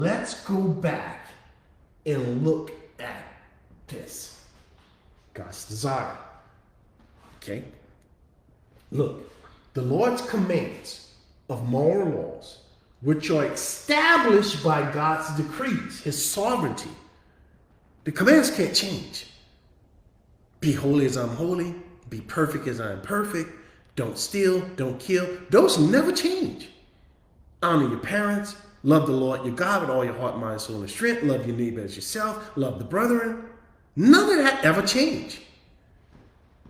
Let's go back and look at this. God's desire. Okay? Look, the Lord's commands of moral laws, which are established by God's decrees, his sovereignty. The commands can't change. Be holy as I'm holy. Be perfect as I am perfect. Don't steal. Don't kill. Those never change. Honor your parents. Love the Lord your God with all your heart, mind, soul, and strength. Love your neighbor as yourself. Love the brethren. None of that ever change.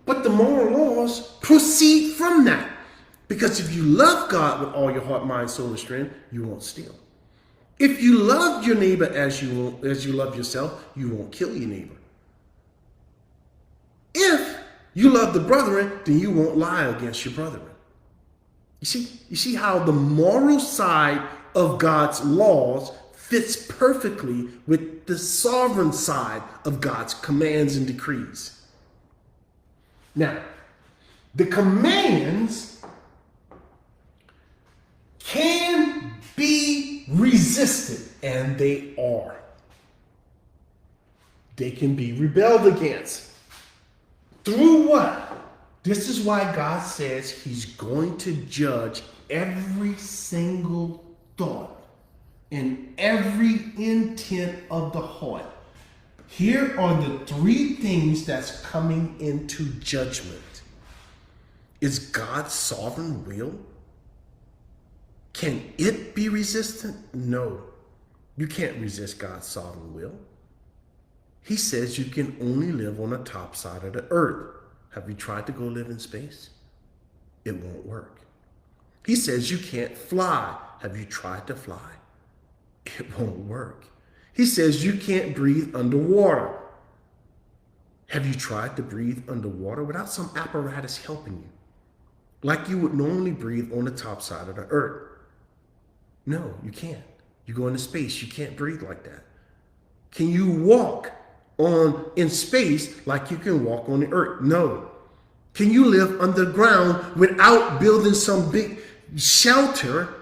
But the moral laws proceed from that. Because if you love God with all your heart, mind, soul, and strength, you won't steal. If you love your neighbor as you love yourself, you won't kill your neighbor. If you love the brethren, then you won't lie against your brethren. You see how the moral side of God's laws fits perfectly with the sovereign side of God's commands and decrees. Now, the commands can be resisted, and they are. They can be rebelled against. Through what? This is why God says he's going to judge every single thought and every intent of the heart. Here are the three things that's coming into judgment. Is God's sovereign will? Can it be resisted? No. You can't resist God's sovereign will. He says you can only live on the top side of the earth. Have you tried to go live in space? It won't work. He says you can't fly. Have you tried to fly? It won't work. He says you can't breathe underwater. Have you tried to breathe underwater without some apparatus helping you? Like you would normally breathe on the top side of the earth. No, you can't. You go into space, you can't breathe like that. Can you walk in space like you can walk on the earth? No. Can you live underground without building some big shelter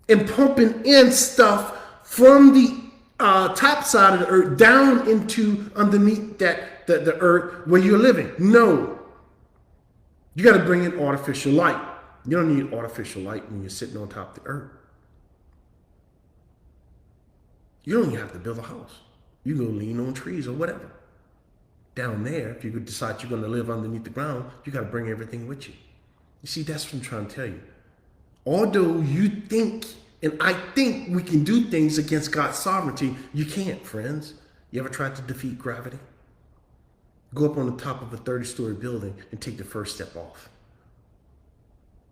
and pumping in stuff from the top side of the earth down into underneath the earth where you're living? No. You got to bring in artificial light. You don't need artificial light when you're sitting on top of the earth. You don't even have to build a house. You go lean on trees or whatever. Down there, if you could decide you're going to live underneath the ground, you got to bring everything with you. You see, that's what I'm trying to tell you. Although you think, and I think we can do things against God's sovereignty, you can't, friends. You ever tried to defeat gravity? Go up on the top of a 30-story building and take the first step off.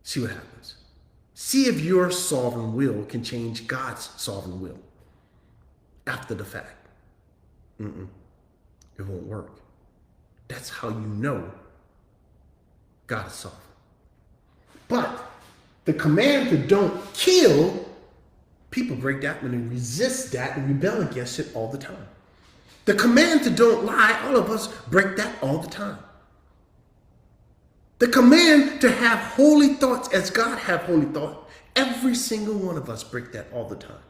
See what happens. See if your sovereign will can change God's sovereign will after the fact. It won't work. That's how you know God is sovereign. But the command to don't kill, people break that and they resist that and rebel against it all the time. The command to don't lie, all of us break that all the time. The command to have holy thoughts as God have holy thoughts, every single one of us break that all the time.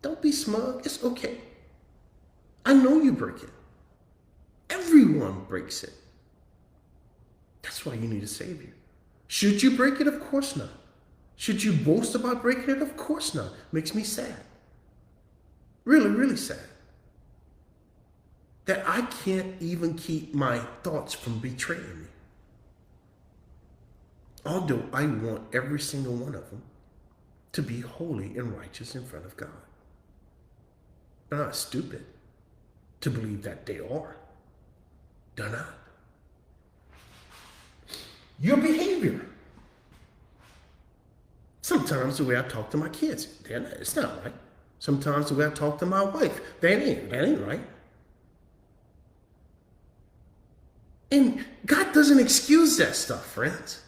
Don't be smug. It's okay. I know you break it. Everyone breaks it. That's why you need a Savior. Should you break it? Of course not. Should you boast about breaking it? Of course not. Makes me sad. Really, really sad. That I can't even keep my thoughts from betraying me. Although I want every single one of them to be holy and righteous in front of God. But I'm not stupid to believe that they are. They're not. Your behavior. Sometimes the way I talk to my kids, it's not right. Sometimes the way I talk to my wife, that ain't right. And God doesn't excuse that stuff, friends.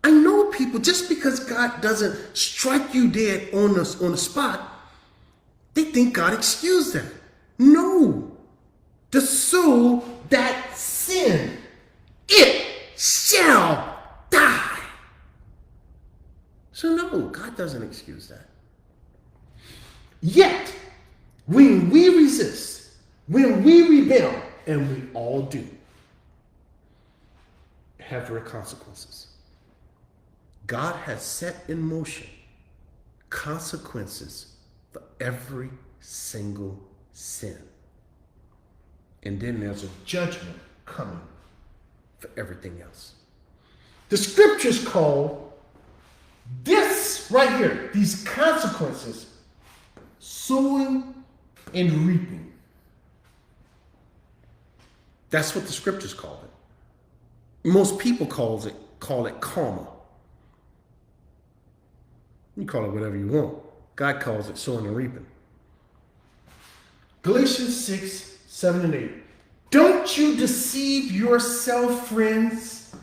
I know people, just because God doesn't strike you dead on the spot, they think God excused that. No. The soul that sin, it shall die. So no, God doesn't excuse that. Yet, when we resist, when we rebel, and we all do, have real consequences. God has set in motion consequences for every single sin. And then there's a judgment coming for everything else. The scriptures call this right here, these consequences, sowing and reaping. That's what the scriptures call it. Most people call it karma. You call it whatever you want. God calls it sowing and reaping. Galatians 6, 7 and 8. Don't you deceive yourself, friends.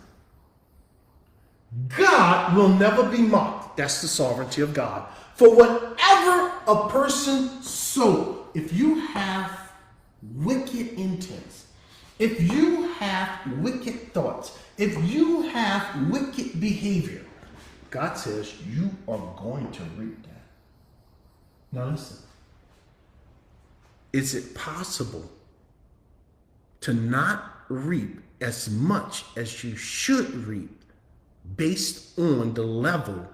God will never be mocked. That's the sovereignty of God. For whatever a person sows, if you have wicked intents, if you have wicked thoughts, if you have wicked behavior, God says you are going to reap that. Now listen. Is it possible to not reap as much as you should reap based on the level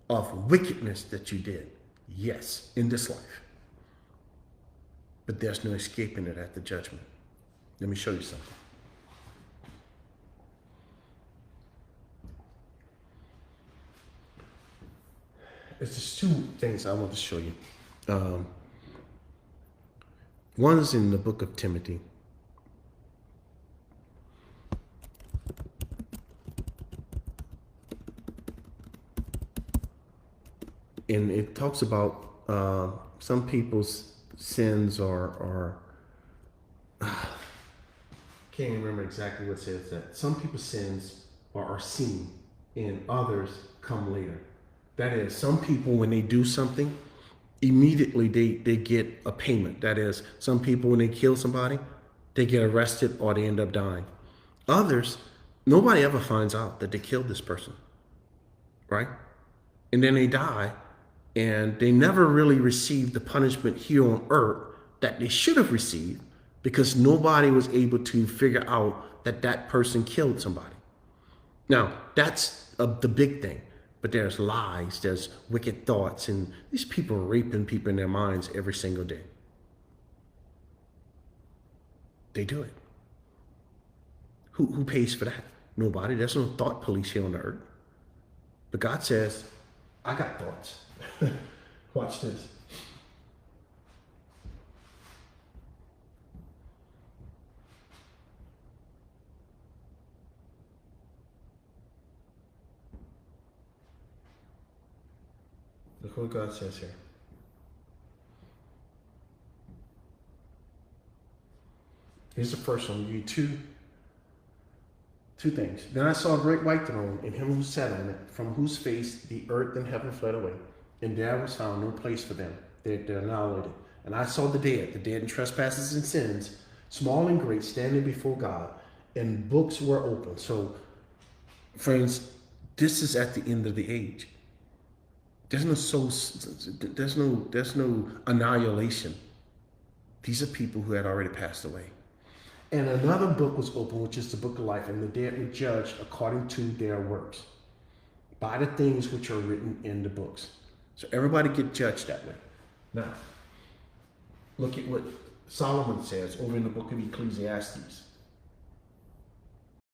of wickedness that you did? Yes, in this life. But there's no escaping it at the judgment. Let me show you something. It's just two things I want to show you. One is in the book of Timothy. And it talks about some people's sins are can't remember exactly what it says that. Some people's sins are seen and others come later. That is, some people, when they do something, immediately they get a payment. That is, some people, when they kill somebody, they get arrested or they end up dying. Others, nobody ever finds out that they killed this person, right? And then they die, and they never really receive the punishment here on earth that they should have received because nobody was able to figure out that that person killed somebody. Now, that's the big thing. But there's lies, there's wicked thoughts, and these people are raping people in their minds every single day. They do it. Who pays for that? Nobody. There's no thought police here on the earth. But God says, I got thoughts. Watch this. Look what God says here. Here's the first one. You two things. Then I saw a great white throne, and him who sat on it, from whose face the earth and heaven fled away, and there was found no place for them. They're annihilated. And I saw the dead in trespasses and sins, small and great, standing before God, and books were opened. So, friends, this is at the end of the age. There's no annihilation. These are people who had already passed away. And another book was opened, which is the book of life, and the dead were judged according to their works, by the things which are written in the books. So everybody get judged that way. Now, look at what Solomon says over in the book of Ecclesiastes.